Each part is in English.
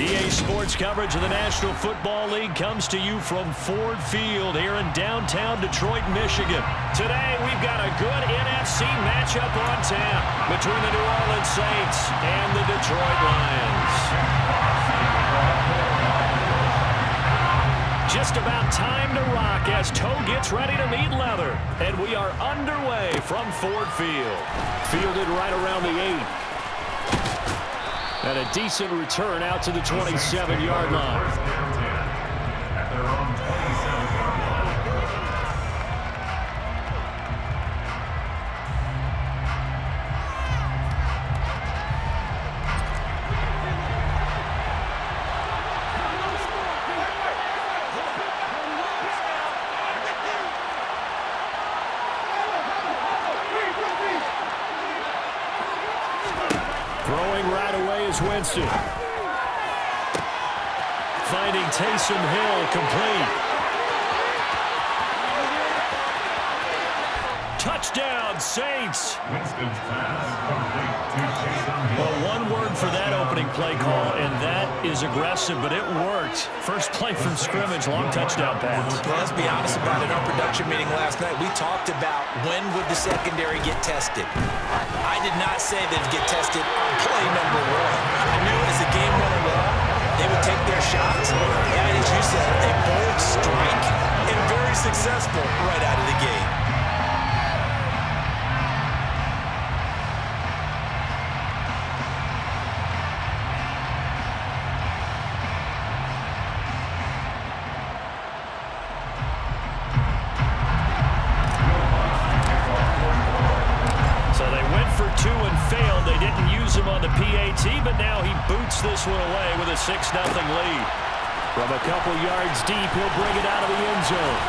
EA Sports coverage of the National Football League comes to you from Ford Field here in downtown Detroit, Michigan. Today, we've got a good NFC matchup on tap between the New Orleans Saints and the Detroit Lions. Just about time to rock as toe gets ready to meet leather. And we are underway from Ford Field. Fielded right around the 8. And a decent return out to the 27-yard line. Throwing right away is Winston. Finding Taysom Hill complete. Touchdown, Saints. Winston's pass complete to Taysom Hill. Well, one word for that opening play call, and that is aggressive, but it worked. First play from scrimmage, long touchdown pass. Well, let's be honest about it. In our production meeting last night, we talked about when would the secondary get tested. I did not say they'd get tested on play number 1. I knew as the game went along, they would take their shots. And as you said, a bold strike and very successful right out of the gate. They didn't use him on the PAT, but now he boots this one away with a 6-0 lead. From a couple yards deep, he'll bring it out of the end zone.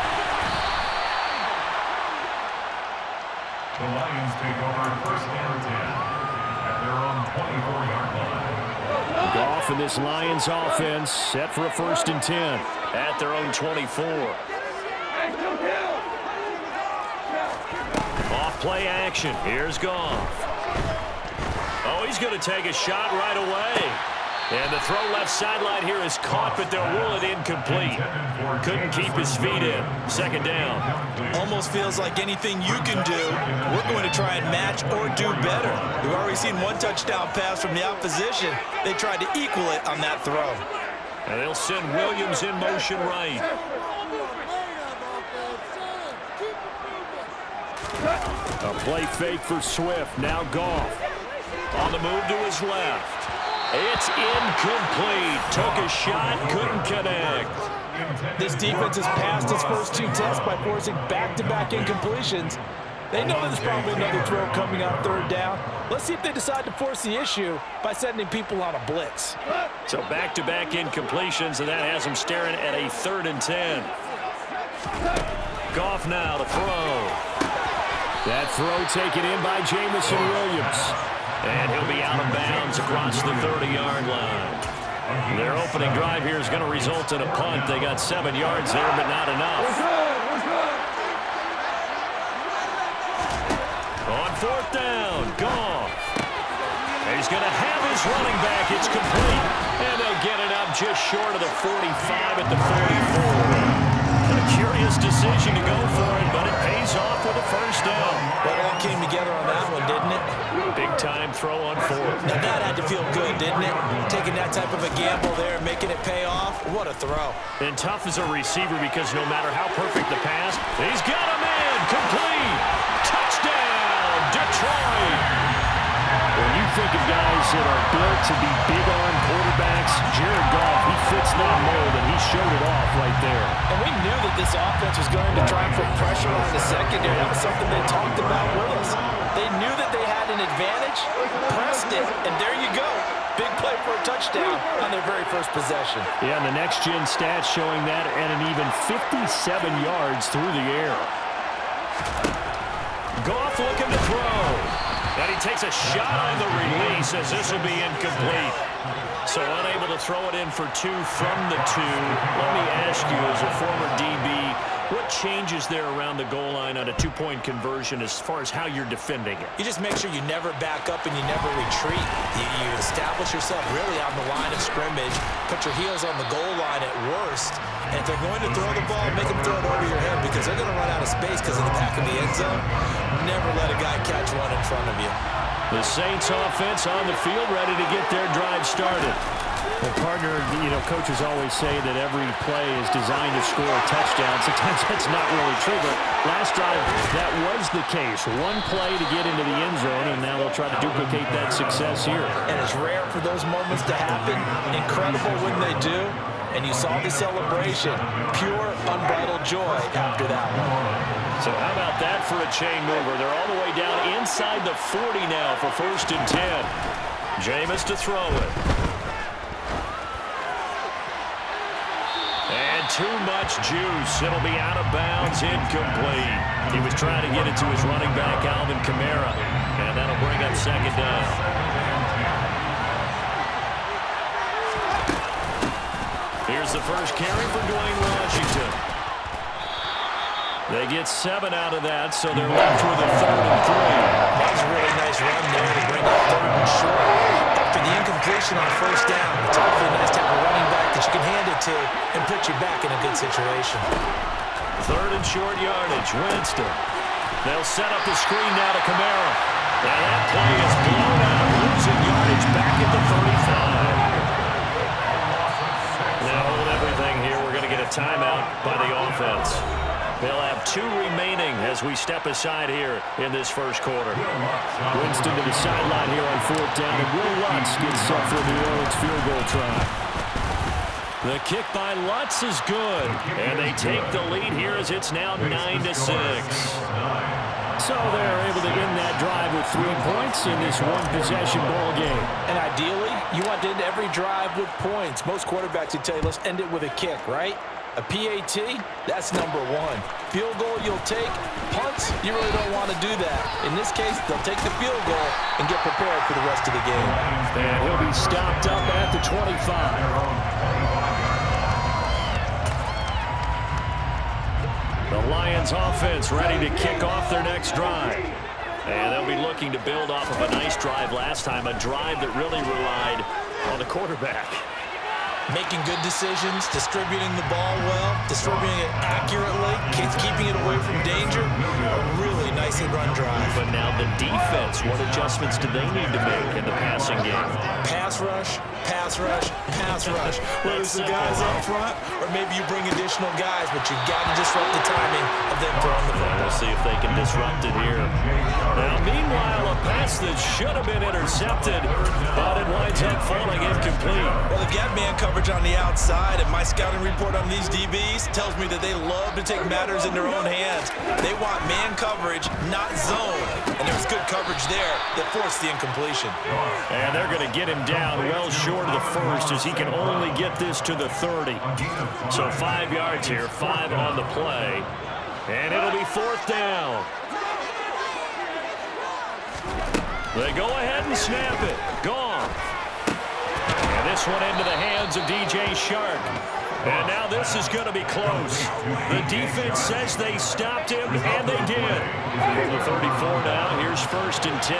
The Lions take over first and 10 at their own 24-yard line. Goff and this Lions offense set for a 1st and 10 at their own 24. Off play action. Here's Goff. Oh, he's going to take a shot right away. And the throw left sideline here is caught, but they'll rule it incomplete. Couldn't keep his feet in. 2nd down. Almost feels like anything you can do, we're going to try and match or do better. We've already seen one touchdown pass from the opposition. They tried to equal it on that throw. And they'll send Williams in motion right. A play fake for Swift. Now Goff. On the move to his left. It's incomplete. Took a shot, couldn't connect. This defense has passed its first 2 tests by forcing back-to-back incompletions. They know there's probably another throw coming on 3rd down. Let's see if they decide to force the issue by sending people on a blitz. So back-to-back incompletions, and that has them staring at a 3rd and 10. Goff now to throw. That throw taken in by Jamison Williams. And he'll be out of bounds across the 30-yard line. Their opening drive here is going to result in a punt. They got 7 yards there, but not enough. On 4th down, Goff. He's going to have his running back. It's complete. And they'll get it up just short of the 45 at the 44. A curious decision to go for it, but it pays off with a 1st down. But it all came together on that one, didn't it? Big-time throw on 4th. Now that had to feel good, didn't it? Taking that type of a gamble there, making it pay off. What a throw. And tough as a receiver because no matter how perfect the pass, he's got a man. Complete. Touchdown, Detroit. When you think of guys that are built to be big-arm quarterbacks, Jared Goff, he fits that mold, and he showed it off right there. And we knew that this offense was going to try and put pressure on the secondary. That was something they talked about with us. They knew that they had an advantage, pressed it, and there you go. Big play for a touchdown on their very first possession. Yeah, and the next-gen stats showing that at an even 57 yards through the air. Goff looking to throw. And he takes a shot on the release as this will be incomplete. So unable to throw it in for 2 from the 2. Let me ask you, as a former DB, What changes there around the goal line on a two-point conversion as far as how you're defending it? You just make sure you never back up and you never retreat. You establish yourself really on the line of scrimmage, put your heels on the goal line at worst, and if they're going to throw the ball, make them throw it over your head because they're going to run out of space because of the back of the end zone. Never let a guy catch one in front of you. The Saints offense on the field, ready to get their drive started. Well, partner, coaches always say that every play is designed to score a touchdown. Sometimes that's not really true, but last drive, that was the case. One play to get into the end zone, and now they'll try to duplicate that success here. And it's rare for those moments to happen. Incredible when they do. And you saw the celebration. Pure, unbridled joy after that one. So how about that for a chain mover? They're all the way down inside the 40 now for 1st and 10. Jameis to throw it. And too much juice. It'll be out of bounds, incomplete. He was trying to get it to his running back, Alvin Kamara. And that'll bring up 2nd down. Here's the first carry for Dwayne Washington. They get 7 out of that, so they're left with a 3rd and 3. That was a really nice run there to bring up 3rd and short. After the incompletion on 1st down, it's awfully nice to have a running back that you can hand it to and put you back in a good situation. 3rd and short yardage. Winston. They'll set up the screen now to Kamara. And that play is blown out, losing yardage back at the 35. Now hold everything here. We're going to get a timeout by the offense. They'll have 2 remaining as we step aside here in this first quarter. Winston to the sideline here on 4th down, and Will Lutz gets set for the New Orleans field goal try. The kick by Lutz is good, and they take the lead here as it's now 9-6. So they're able to end that drive with 3 points in this one-possession ball game. And ideally, you want to end every drive with points. Most quarterbacks would tell you, let's end it with a kick, right? A PAT, that's number 1. Field goal you'll take. Punts, you really don't want to do that. In this case, they'll take the field goal and get prepared for the rest of the game. And he'll be stopped up at the 25. The Lions offense ready to kick off their next drive. And they'll be looking to build off of a nice drive last time, a drive that really relied on the quarterback. Making good decisions, distributing the ball well, distributing it accurately, keeping it away from danger. A really nicely run drive. But now the defense, what adjustments do they need to make in the passing game? Pass rush, pass rush, pass rush. Whether it's the guys up front or maybe you bring additional guys, but you've got to disrupt the timing of them throwing the football. We'll see if they can disrupt it here. Now, meanwhile, a pass that should have been intercepted, but it winds up falling incomplete. Well, they've got man coverage on the outside, and my scouting report on these DBs tells me that they love to take matters in their own hands. They want man coverage, not zone. And there was good coverage there that forced the incompletion. And they're going to get him down well short of the first as he can only get this to the 30. So 5 yards here, 5 on the play. And it'll be 4th down. They go ahead and snap it. Gone. And this one into the hands of DJ Shark. And now this is going to be close. The defense says they stopped him, and they did. From the 34 now, here's 1st and 10.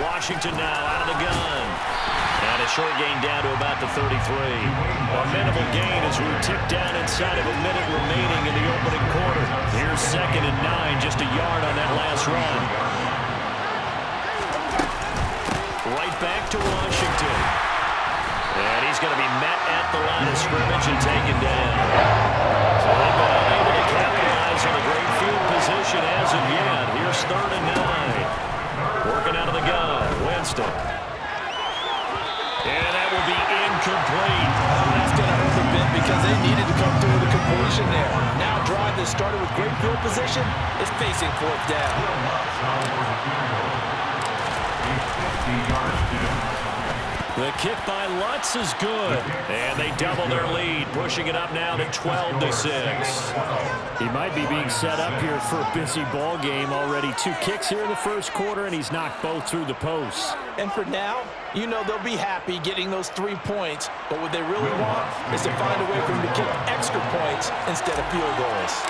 Washington now out of the gun. And a short gain down to about the 33. A minimal gain as we tick down inside of a minute remaining in the opening quarter. Here's 2nd and 9, just a yard on that last run. Right back to Washington. And he's going to be met at the line of scrimmage and taken down. So they've been unable to capitalize on a great field position as of yet. Here's 3rd and 9. Working out of the gun, Winston. And that will be incomplete. That's going to hurt a bit because they needed to come through with a completion there. Now a drive that started with great field position is facing 4th down. The kick by Lutz is good. And they double their lead, pushing it up now to 12-6. He might be being set up here for a busy ball game. Already 2 kicks here in the first quarter, and he's knocked both through the posts. And for now, you know they'll be happy getting those 3 points, but what they really want is to find a way for them to kick extra points instead of field goals.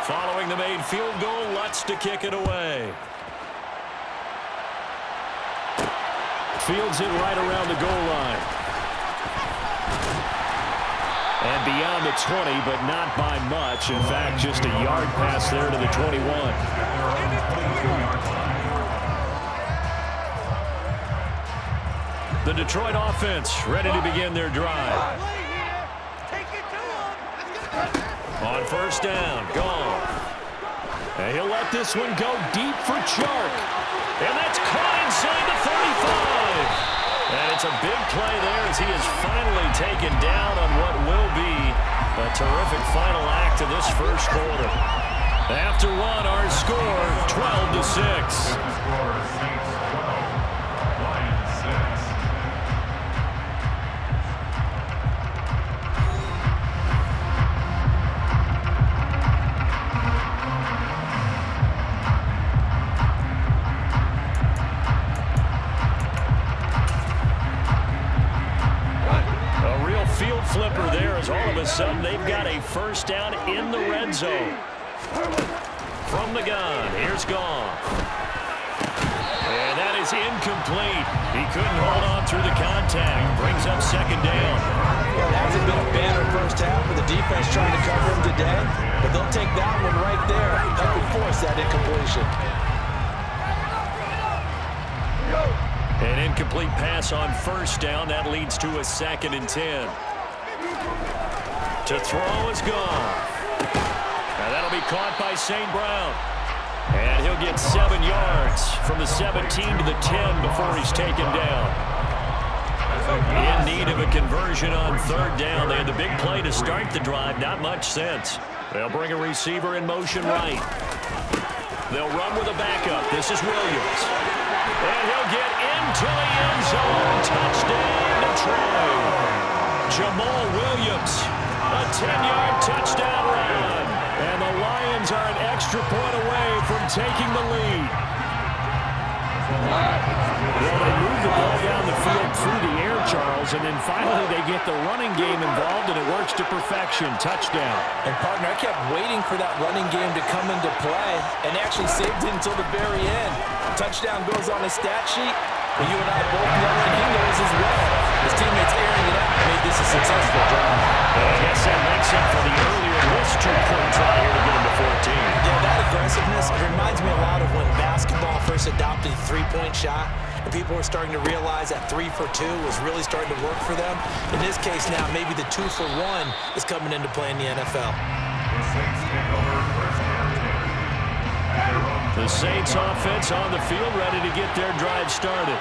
Following the made field goal, Lutz to kick it away. Fields it right around the goal line. And beyond the 20, but not by much. In fact, just a yard pass there to the 21. The Detroit offense ready to begin their drive. On first down, Goff. And he'll let this one go deep for Chark. And that's caught inside the 35. And it's a big play there as he is finally taken down on what will be a terrific final act of this first quarter. After one, our score, 12-6. Flipper there as all of a sudden they've got a first down in the red zone. From the gun, here's Goff. And that is incomplete. He couldn't hold on through the contact. Brings up second down. Well, it hasn't been a banner first half for the defense trying to cover him today, but they'll take that one right there. That would force that incompletion. An incomplete pass on first down. That leads to a 2nd and 10. To throw is Goff. Now that'll be caught by St. Brown. And he'll get 7 yards from the 17 to the 10 before he's taken down. In need of a conversion on third down. They had the big play to start the drive. Not much sense. They'll bring a receiver in motion right. They'll run with a backup. This is Williams. And he'll get into the end zone. Touchdown, Detroit. Jamal Williams, a 10-yard touchdown run. And the Lions are an extra point away from taking the lead. Well, they move the ball down the field through the air, Charles, and then finally they get the running game involved, and it works to perfection. Touchdown. And, partner, I kept waiting for that running game to come into play and actually saved it until the very end. Touchdown goes on the stat sheet, but you and I both know, and he knows as well. His teammates airing it out made this a successful drive. I guess that makes up for the earlier missed 2-point try here to get him to 14. Yeah, that aggressiveness, it reminds me a lot of when basketball first adopted the 3-point shot, and people were starting to realize that 3 for 2 was really starting to work for them. In this case now, maybe the 2 for 1 is coming into play in the NFL. The Saints offense on the field ready to get their drive started.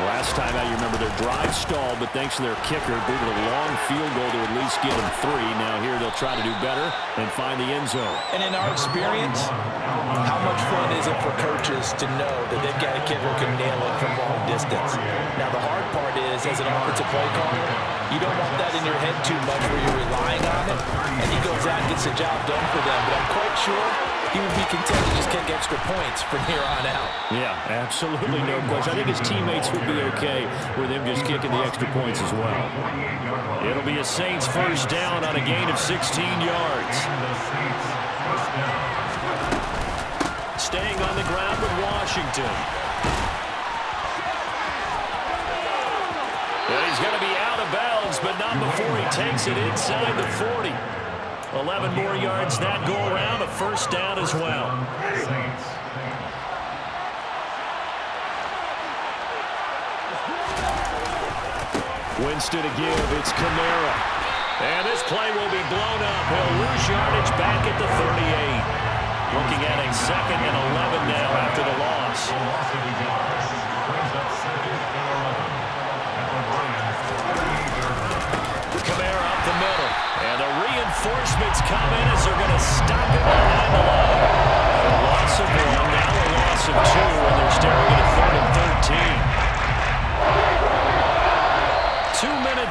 Last time out, you remember their drive stalled, but thanks to their kicker, booted a long field goal to at least get them 3. Now here they'll try to do better and find the end zone. And in our experience, how much fun is it for coaches to know that they've got a kicker who can nail it from long distance? Now the hard part is, as an offensive play caller, you don't want that in your head too much where you're relying on it, and he goes out and gets the job done for them. But I'm quite sure he would be content to just kick extra points from here on out. Yeah, absolutely no question. I think his teammates would be okay with him just kicking the extra points as well. It'll be a Saints first down on a gain of 16 yards. Staying on the ground with Washington. And he's going to be out of bounds, but not before he takes it inside the 40. 11 more yards that go around, a first down as well. Winston to give, it's Kamara. And this play will be blown up. He'll lose yardage back at the 38. Looking at a 2nd and 11 now after the loss. Kamara up the middle. And the reinforcements come in as they're going to stop it behind the line. A loss of 1, now a loss of 2, and they're staring at a 3rd and 13.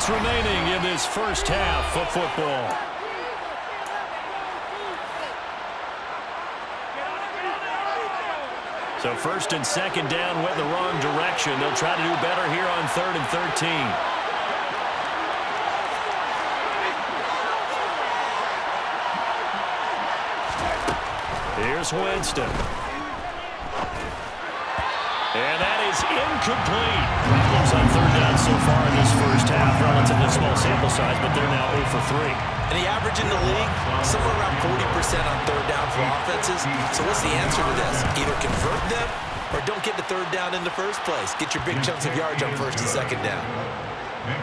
minutes remaining in this first half of football. So first and second down went the wrong direction. They'll try to do better here on 3rd and 13. Here's Winston. And that is incomplete. Problems on 3rd down so far in this first half. Relatively small sample size, but they're now 0 for 3. And the average in the league, somewhere around 40% on 3rd down for offenses. So what's the answer to this? Either convert them or don't get the 3rd down in the first place. Get your big chunks of yards on 1st and 2nd down.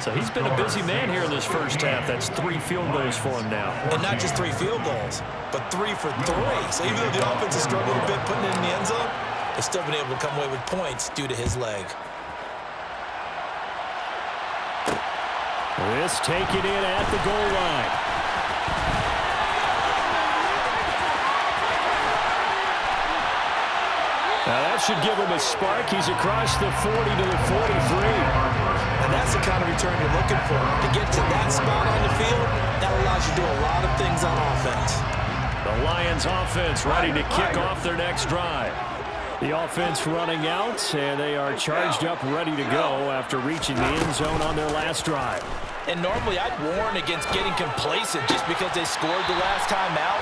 So he's been a busy man here in this first half. That's 3 field goals for him now. And not just 3 field goals, but 3 for 3. So even though the offense has struggled a bit putting it in the end zone, they've still been able to come away with points due to his leg. This taken in at the goal line. Now that should give him a spark. He's across the 40 to the 43. And that's the kind of return you're looking for. To get to that spot on the field, that allows you to do a lot of things on offense. The Lions offense ready to kick off their next drive. The offense running out, and they are charged up, ready to go after reaching the end zone on their last drive. And normally I'd warn against getting complacent just because they scored the last time out.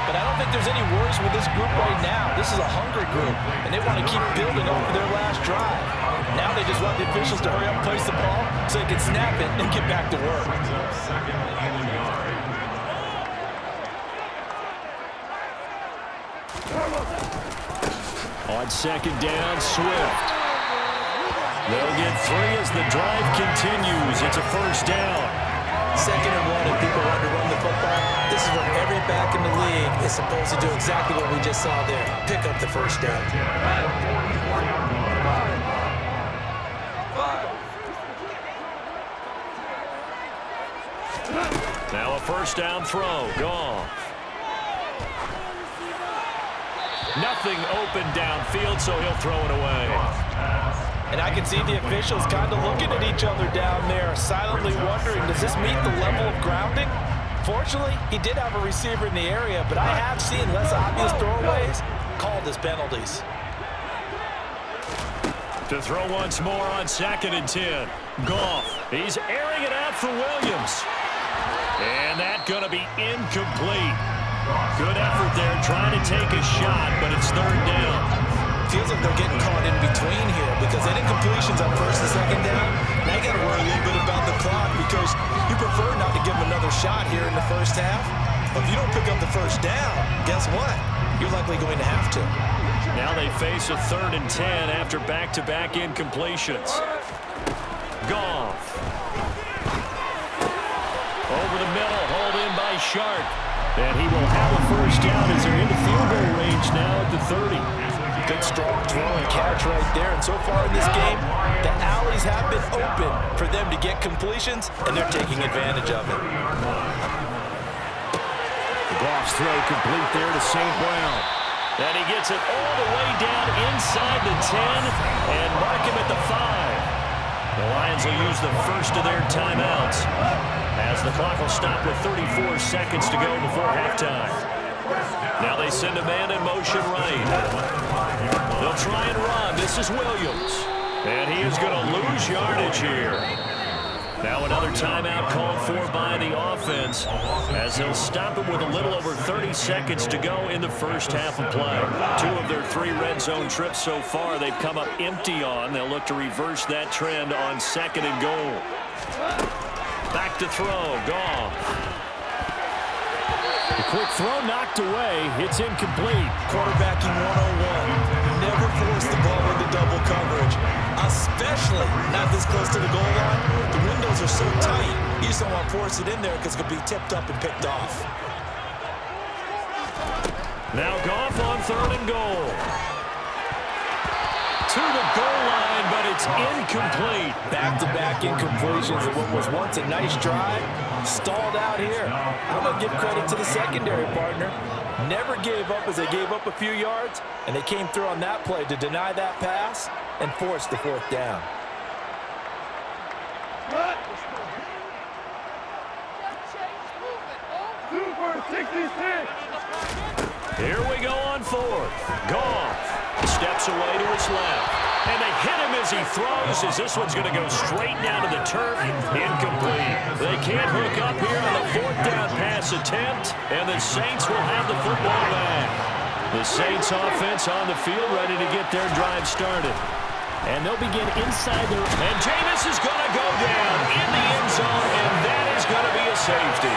But I don't think there's any worries with this group right now. This is a hungry group, and they want to keep building over their last drive. Now they just want the officials to hurry up and place the ball so they can snap it and get back to work. On 2nd down, Swift. They'll get 3 as the drive continues. It's a 1st down. 2nd and 1, and people want to run the football. This is where every back in the league is supposed to do exactly what we just saw there. Pick up the 1st down. Now a 1st down throw. Gone. Nothing open downfield, so he'll throw it away. And I can see the officials kind of looking at each other down there, silently wondering, does this meet the level of grounding? Fortunately, he did have a receiver in the area, but I have seen less obvious throwaways called as penalties. To throw once more on 2nd and 10. Goff. He's airing it out for Williams. And that's going to be incomplete. Good effort there, trying to take a shot, but it's 3rd down. Feels like they're getting caught in between here because any completions on 1st and 2nd down, now you got to worry a little bit about the clock because you prefer not to give them another shot here in the first half. But if you don't pick up the 1st down, guess what? You're likely going to have to. Now they face a 3rd and 10 after back-to-back incompletions. Goff. Over the middle, hauled in by Sharp. And he will have a 1st down as they're into field goal range now at the 30. Good strong throw and catch right there. And so far in this game, the alleys have been open for them to get completions, and they're taking advantage of it. Goff's throw complete there to St. Brown. And he gets it all the way down inside the 10 and mark him at the 5. The Lions will use the first of their timeouts as the clock will stop with 34 seconds to go before halftime. Now they send a man in motion right. They'll try and run. This is Williams. And he is going to lose yardage here. Now another timeout called for by the offense as they'll stop it with a little over 30 seconds to go in the first half of play. 2 of their 3 red zone trips so far they've come up empty on. They'll look to reverse that trend on 2nd and goal. Back to throw. Goff. The quick throw knocked away. It's incomplete. Quarterbacking 101. Never force the ball into double coverage, especially not this close to the goal line. The windows are so tight, you just don't want to force it in there because it could be tipped up and picked off. Now Goff on 3rd and goal. To the goal line, but it's incomplete. Back-to-back incompletions of what was once a nice drive. Stalled out here. I'm going to give credit to the secondary partner. Never gave up as they gave up a few yards, and they came through on that play to deny that pass and force the 4th down. Here we go on fourth. Goff steps away to his left. And they hit him as he throws, as this one's going to go straight down to the turf. Incomplete. They can't hook up here on the fourth down pass attempt, and the Saints will have the football back. The Saints offense on the field ready to get their drive started. And they'll begin inside their... And Jameis is going to go down in the end zone, and that is going to be a safety.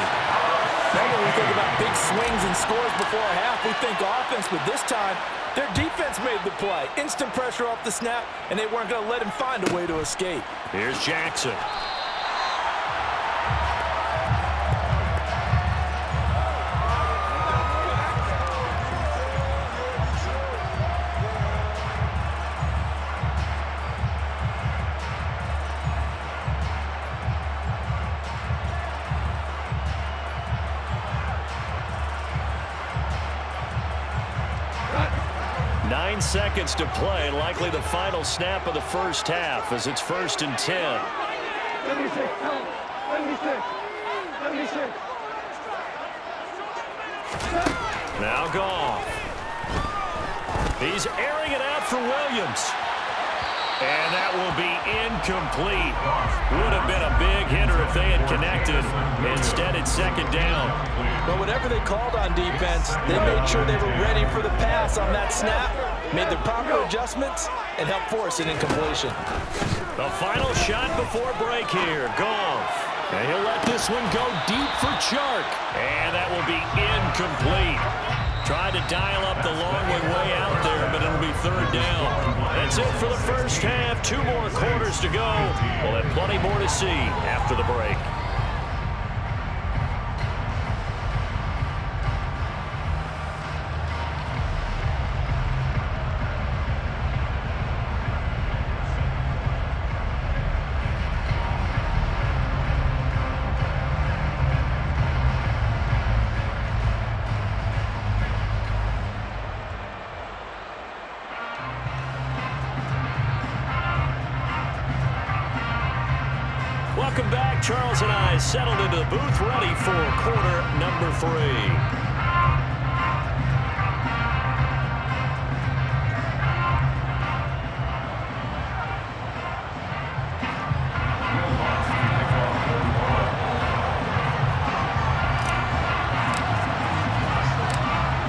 Normally we think about big swings and scores before a half. We think offense, but this time, their defense made the play. Instant pressure off the snap, and they weren't going to let him find a way to escape. Here's Jackson. 9 seconds to play, likely the final snap of the first half as it's 1st and 10. Now Goff. He's airing it out for Williams. And that will be incomplete. Would have been a big hitter if they had connected. Instead, it's 2nd down. But whatever they called on defense, they made sure they were ready for the pass on that snap, made the proper adjustments, and helped force an incompletion. The final shot before break here. Goff. And he'll let this one go deep for Chark. And that will be incomplete. Tried to dial up the long one way out there, but it'll be 3rd down. That's it for the first half. 2 more quarters to go. We'll have plenty more to see after the break. Welcome back. Charles and I settled into the booth, ready for quarter number 3.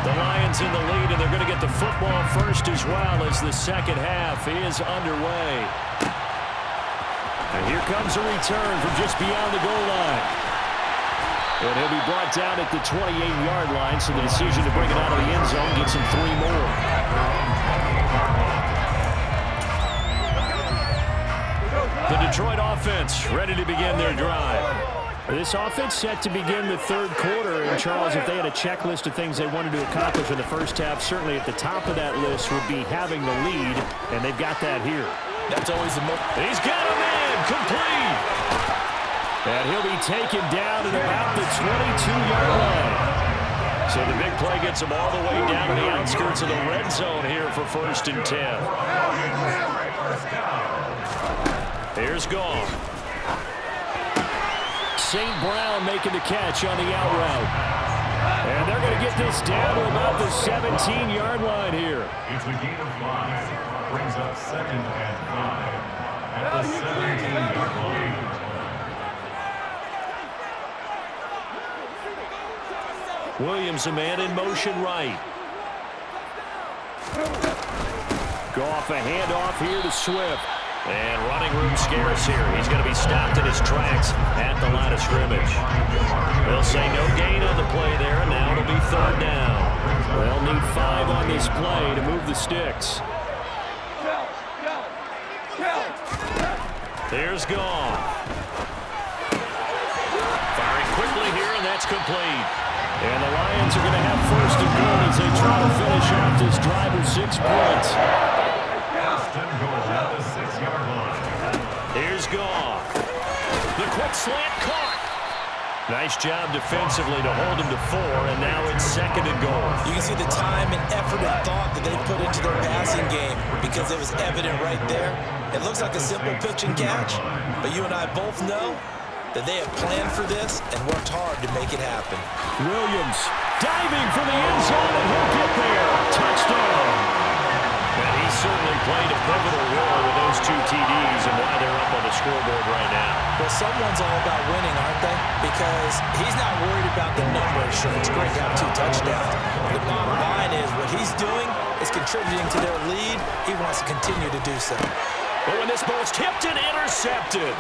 The Lions in the lead, and they're going to get the football first as well as the second half is underway. And here comes a return from just beyond the goal line. And he'll be brought down at the 28-yard line, so the decision to bring it out of the end zone gets him 3 more. The Detroit offense ready to begin their drive. This offense set to begin the 3rd quarter. And, Charles, if they had a checklist of things they wanted to accomplish in the first half, certainly at the top of that list would be having the lead, and they've got that here. That's always the most... He's got a man, complete. And he'll be taken down at about the 22-yard line. So the big play gets him all the way down to the outskirts of the red zone here for 1st and 10. Here's Goff. St. Brown making the catch on the out route. And they're going to get this down to about the 17-yard line here. It's a gain of 5. Brings up 2nd and 5 at the 17-yard line. Williams, a man in motion right. Goff, a handoff here to Swift. And running room scarce here. He's going to be stopped in his tracks at the line of scrimmage. They'll say no gain on the play there, and now it'll be 3rd down. They'll need 5 on this play to move the sticks. There's Goff. Firing quickly here, and that's complete. And the Lions are going to have 1st and goal as they try to finish off this drive with 6 points. 1st and goal at the 6-yard line. Here's Goff. The quick slant caught. Nice job defensively to hold him to 4, and now it's 2nd and goal. You can see the time and effort and thought that they put into their passing game because it was evident right there. It looks like a simple pitch and catch, but you and I both know that they have planned for this and worked hard to make it happen. Williams diving for the end zone, and he'll get there. Touchdown. And he certainly played a pivotal role with those 2 TDs and why they're up on the scoreboard right now. Well, someone's all about winning, aren't they? Because he's not worried about the numbers. Sure, it's great to have 2 touchdowns. The bottom line is what he's doing is contributing to their lead. He wants to continue to do so. But when this ball's tipped and intercepted,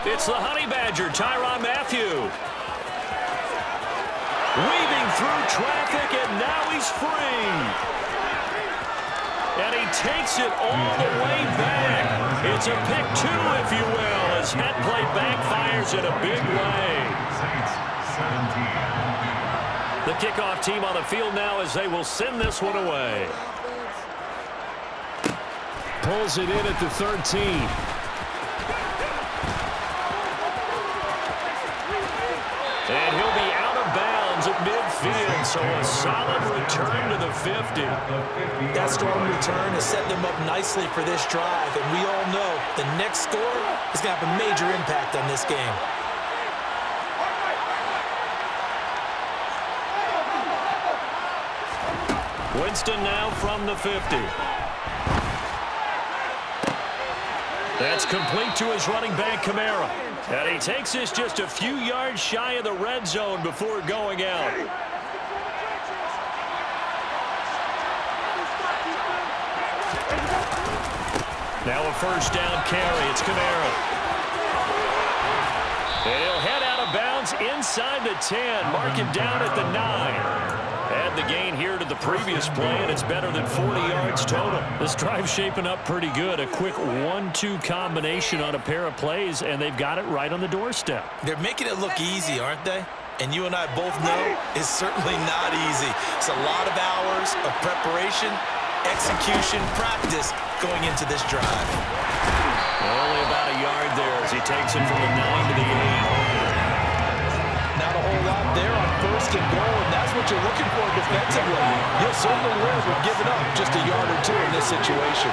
it's the Honey Badger, Tyrann Mathieu. Weaving through traffic, and now he's free. And he takes it all the way back. It's a pick 2, if you will, as that play backfires in a big way. Saints 17. The kickoff team on the field now as they will send this one away. Pulls it in at the 13. And he'll be out of bounds at midfield, so a solid return to the 50. That strong return has set them up nicely for this drive, and we all know the next score is going to have a major impact on this game. Winston now from the 50. That's complete to his running back, Kamara. And he takes this just a few yards shy of the red zone before going out. Now a first down carry. It's Kamara. And he'll head out of bounds inside the 10. Mark him down at the 9. Add the gain here to the previous play, and it's better than 40 yards total. This drive's shaping up pretty good. A quick 1-2 combination on a pair of plays, and they've got it right on the doorstep. They're making it look easy, aren't they? And you and I both know it's certainly not easy. It's a lot of hours of preparation, execution, practice going into this drive. Only about a yard there as he takes it from the 9 to the 8. Not a whole lot there on first and goal, and that's what you're looking for defensively. You'll certainly live with giving up just a yard or 2 in this situation.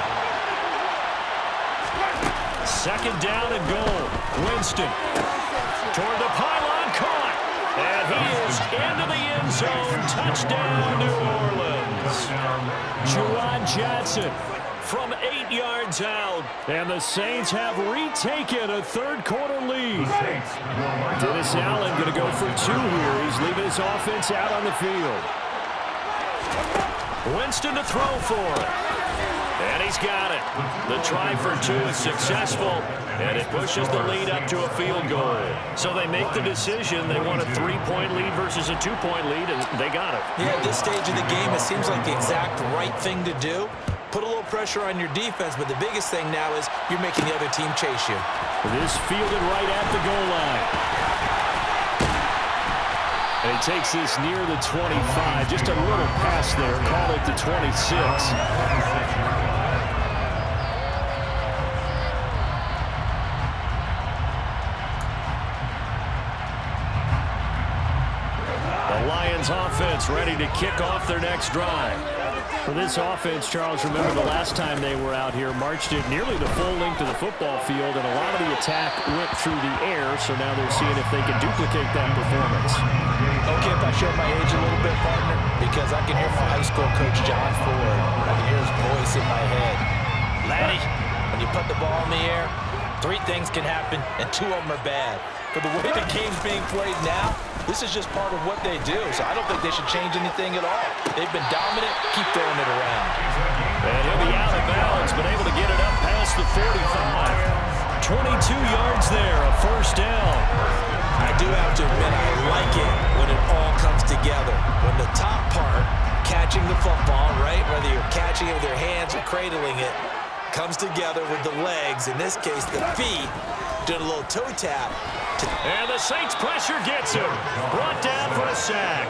Second down and goal. Winston toward the pylon, caught. And he is into the end zone. Touchdown, New Orleans. Juwan Johnson from 8 yards out. And the Saints have retaken a third-quarter lead. Dennis Allen going to go for 2 here. He's leaving his offense out on the field. Winston to throw for it. And he's got it. The try for 2 is successful, and it pushes the lead up to a field goal. So they make the decision. They want a 3-point lead versus a 2-point lead, and they got it. Yeah, at this stage of the game, it seems like the exact right thing to do. Put a little pressure on your defense, but the biggest thing now is you're making the other team chase you. This fielded right at the goal line. And he takes this near the 25. Just a little pass there. Call it the 26. Offense ready to kick off their next drive. For this offense, Charles, remember the last time they were out here, marched it nearly the full length of the football field, and a lot of the attack went through the air, so now they're seeing if they can duplicate that performance. Okay, if I show my age a little bit, partner, because I can hear my high school coach, John Ford. I can hear his voice in my head. Laddie, when you put the ball in the air, 3 things can happen, and 2 of them are bad. But the way the game's being played now, this is just part of what they do, so I don't think they should change anything at all. They've been dominant. Keep throwing it around. And he'll be out of bounds, but able to get it up past the 45. 22 yards there, a first down. I do have to admit, I like it when it all comes together. When the top part, catching the football, right, whether you're catching it with your hands or cradling it, comes together with the legs, in this case the feet, doing a little toe tap. And the Saints pressure gets him. Brought down for a sack.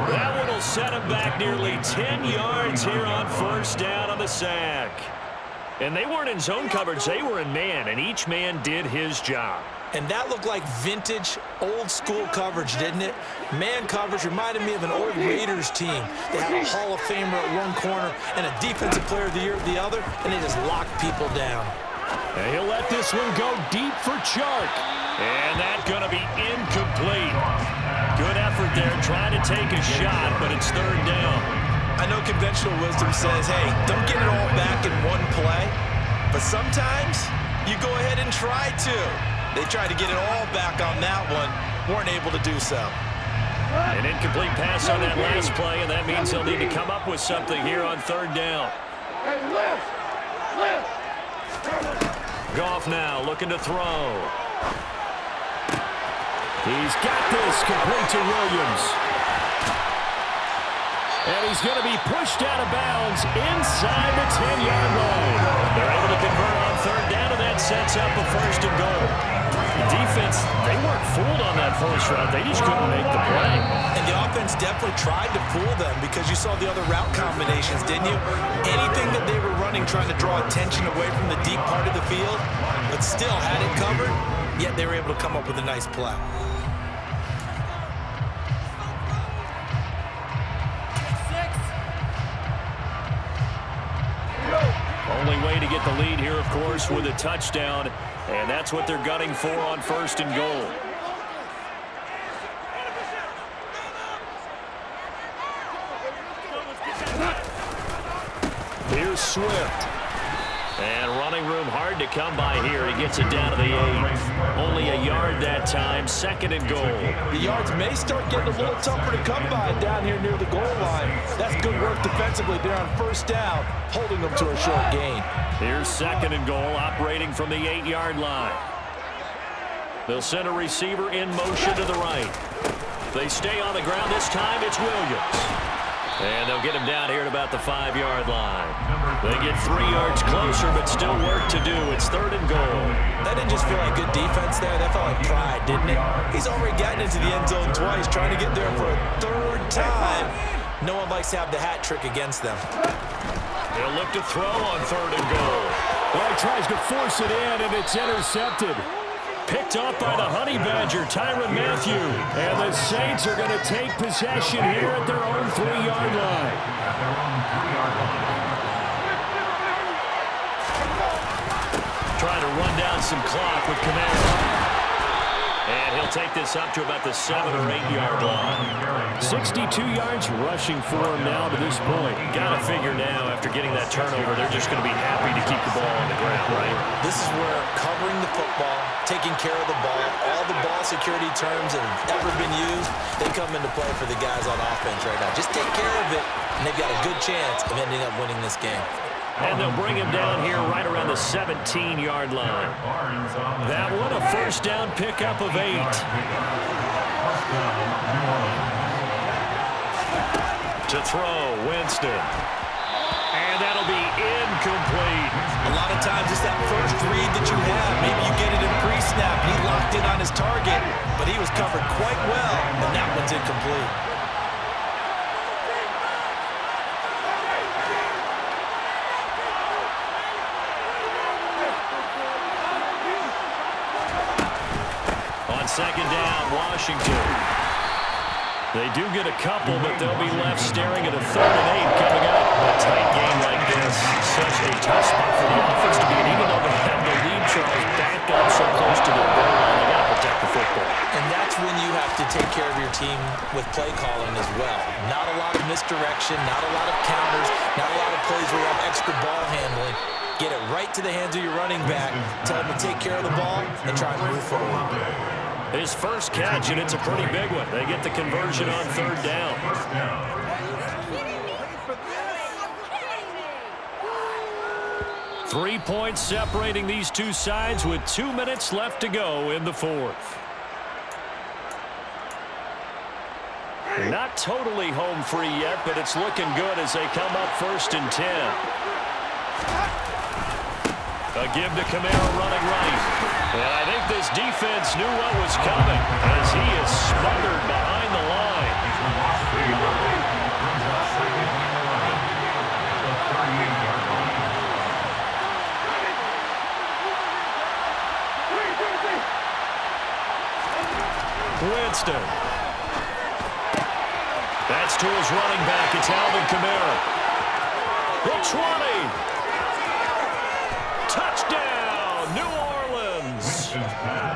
That one will set him back nearly 10 yards here on first down on the sack. And they weren't in zone coverage. They were in man, and each man did his job. And that looked like vintage, old-school coverage, didn't it? Man coverage reminded me of an old Raiders team. They had a Hall of Famer at one corner and a Defensive Player of the Year at the other, and they just locked people down. And he'll let this one go deep for Chark. And that's going to be incomplete. Good effort there, trying to take a shot, but it's third down. I know conventional wisdom says, hey, don't get it all back in one play. But sometimes you go ahead and try to. They tried to get it all back on that one. Weren't able to do so. An incomplete pass on that last play, and that means he'll need to come up with something here on third down. Goff now looking to throw. He's got this complete to Williams. And he's going to be pushed out of bounds inside the 10-yard line. They're able to convert on third down, and that sets up a first and goal. The defense, they weren't fooled on that first route. They just couldn't make the play. And the offense definitely tried to fool them because you saw the other route combinations, didn't you? Anything that they were running trying to draw attention away from the deep part of the field, but still had it covered, yet they were able to come up with a nice play. Only way to get the lead here, of course, with a touchdown, and that's what they're gunning for on first and goal. Here's Swift. And running room hard to come by here. He gets it down to the 8. Only a yard that time, second and goal. The yards may start getting a little tougher to come by down here near the goal line. That's good work defensively there on first down, holding them to a short gain. Here's second and goal, operating from the 8-yard line. They'll send a receiver in motion to the right. They stay on the ground. This time it's Williams. And they'll get him down here at about the 5-yard line. They get 3 yards closer, but still work to do. It's third and goal. That didn't just feel like good defense there. That felt like pride, didn't it? He's already gotten into the end zone twice, trying to get there for a third time. No one likes to have the hat trick against them. They'll look to throw on third and goal. Well, he tries to force it in, and it's intercepted. Picked off by the Honey Badger, Tyrann Mathieu. And the Saints are going to take possession here at their own 3-yard line. Trying to run down some clock with Kamara. And he'll take this up to about the 7- or 8-yard line. 62 yards rushing for him now to this point. Got to figure now, after getting that turnover, they're just going to be happy to keep the ball on the ground, right? This is where covering the football, taking care of the ball, all the ball security terms that have ever been used, they come into play for the guys on offense right now. Just take care of it, and they've got a good chance of ending up winning this game. And they'll bring him down here right around the 17-yard line. That one, a first down pickup of 8. To throw, Winston. And that'll be incomplete. A lot of times it's that first read that you have. Maybe you get it in pre-snap. He locked in on his target, but he was covered quite well, and that one's incomplete. Second down, Washington. They do get a couple, but they'll be left staring at a 3rd and 8 coming up. A tight game like this, such a tough spot for the offense to be in. Even though they have the lead, Charles, back up so close to the goal line, they got to protect the football. And that's when you have to take care of your team with play calling as well. Not a lot of misdirection, not a lot of counters, not a lot of plays where you have extra ball handling. Get it right to the hands of your running back, tell him to take care of the ball, and try and move forward. His first catch, and it's a pretty big one. They get the conversion on third down. 3 points separating these two sides with 2 minutes left to go in the 4th. Not totally home free yet, but it's looking good as they come up 1st and 10. A give to Kamara running right. And I think this defense knew what was coming as he is smothered behind the line. Winston. That's to his running back. It's Alvin Kamara. The 20. Touchdown, New Orleans.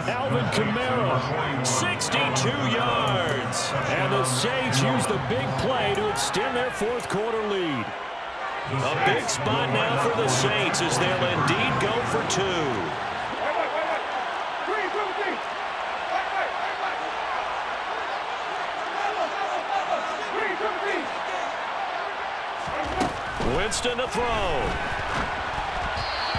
Alvin Kamara, 62 yards. And the Saints use the big play to extend their fourth quarter lead. A big spot now for the Saints as they'll indeed go for two. Winston to throw.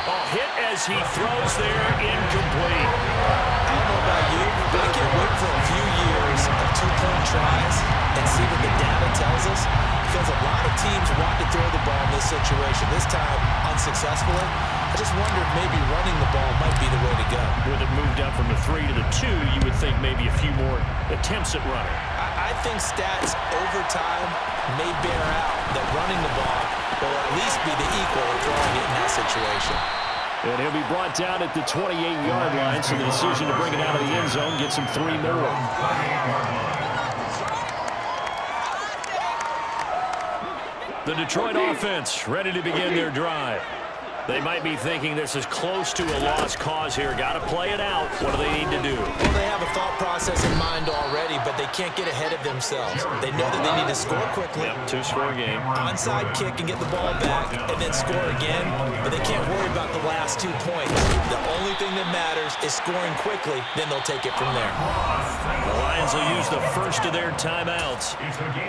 A hit as he throws there, incomplete. I don't know about you, but I can't wait for a few years of two-point tries and see what the data tells us, because a lot of teams want to throw the ball in this situation, this time unsuccessfully. I just wonder if maybe running the ball might be the way to go. With it moved up from the 3 to the 2, you would think maybe a few more attempts at running. I think stats over time may bear out that running the ball will at least be the equal of throwing it in that situation. And he'll be brought down at the 28-yard line, so the decision to bring it out of the end zone gets him 3 more. The Detroit offense ready to begin their drive. They might be thinking this is close to a lost cause here. Got to play it out. What do they need to do? Well, they have a thought process in mind already, but they can't get ahead of themselves. They know that they need to score quickly. Yep, 2-score game. Onside kick and get the ball back and then score again, but they can't worry about the last 2 points. The only thing that matters is scoring quickly, then they'll take it from there. The Lions will use the first of their timeouts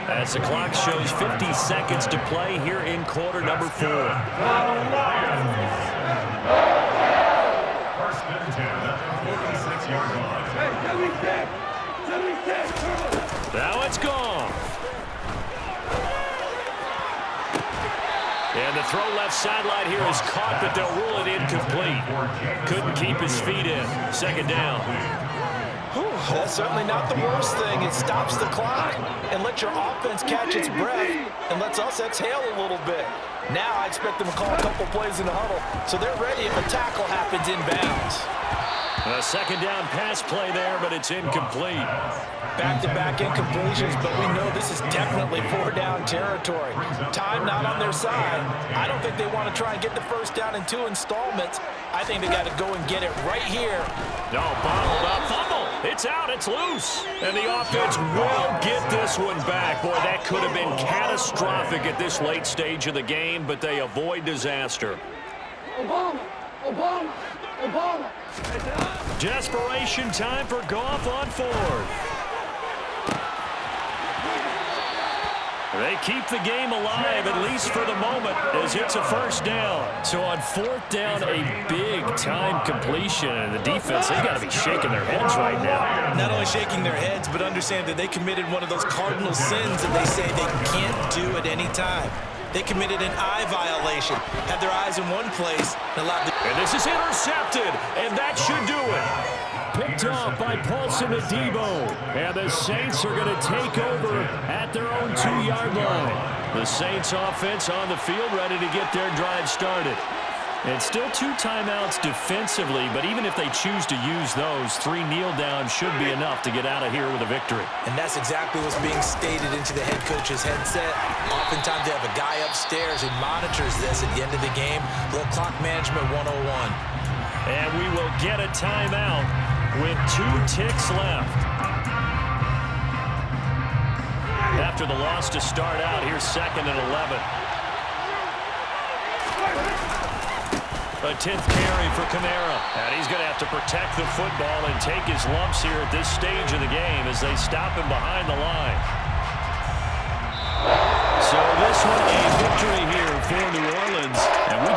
as the clock shows 50 seconds to play here in quarter number 4. First and 10 at the 46-yard line. Now it's gone. And the throw left sideline here is caught, but they'll rule it incomplete. Couldn't keep his feet in. Second down. That's certainly not the worst thing. It stops the clock and lets your offense catch its breath and lets us exhale a little bit. Now I expect them to call a couple plays in the huddle so they're ready if a tackle happens inbounds. A second down pass play there, but it's incomplete. Back-to-back incompletions, but we know this is definitely 4-down territory. Time not on their side. I don't think they want to try and get the first down in 2 installments. I think they got to go and get it right here. No, bottled up, fumble. It's out, it's loose. And the offense will get this one back. Boy, that could have been catastrophic at this late stage of the game, but they avoid disaster. Obama. Desperation time for Goff on 4th. They keep the game alive, at least for the moment, as it's a first down. So on 4th down, a big-time completion. And the defense, they've got to be shaking their heads right now. Not only shaking their heads, but understand that they committed one of those cardinal sins that they say they can't do at any time. They committed an eye violation, had their eyes in one place, and allowed the... And this is intercepted, and that should do it. Picked off by Paulson Adebo. And the Saints are going to take over at their own 2-yard line. The Saints offense on the field ready to get their drive started. And still 2 timeouts defensively, but even if they choose to use those, 3 kneel downs should be enough to get out of here with a victory. And that's exactly what's being stated into the head coach's headset. Oftentimes they have a guy upstairs who monitors this at the end of the game. Little clock management 101. And we will get a timeout with 2 ticks left. After the loss to start out, here's 2nd and 11. A 10th carry for Kamara. And he's going to have to protect the football and take his lumps here at this stage of the game as they stop him behind the line. So this one a victory here for New Orleans. And we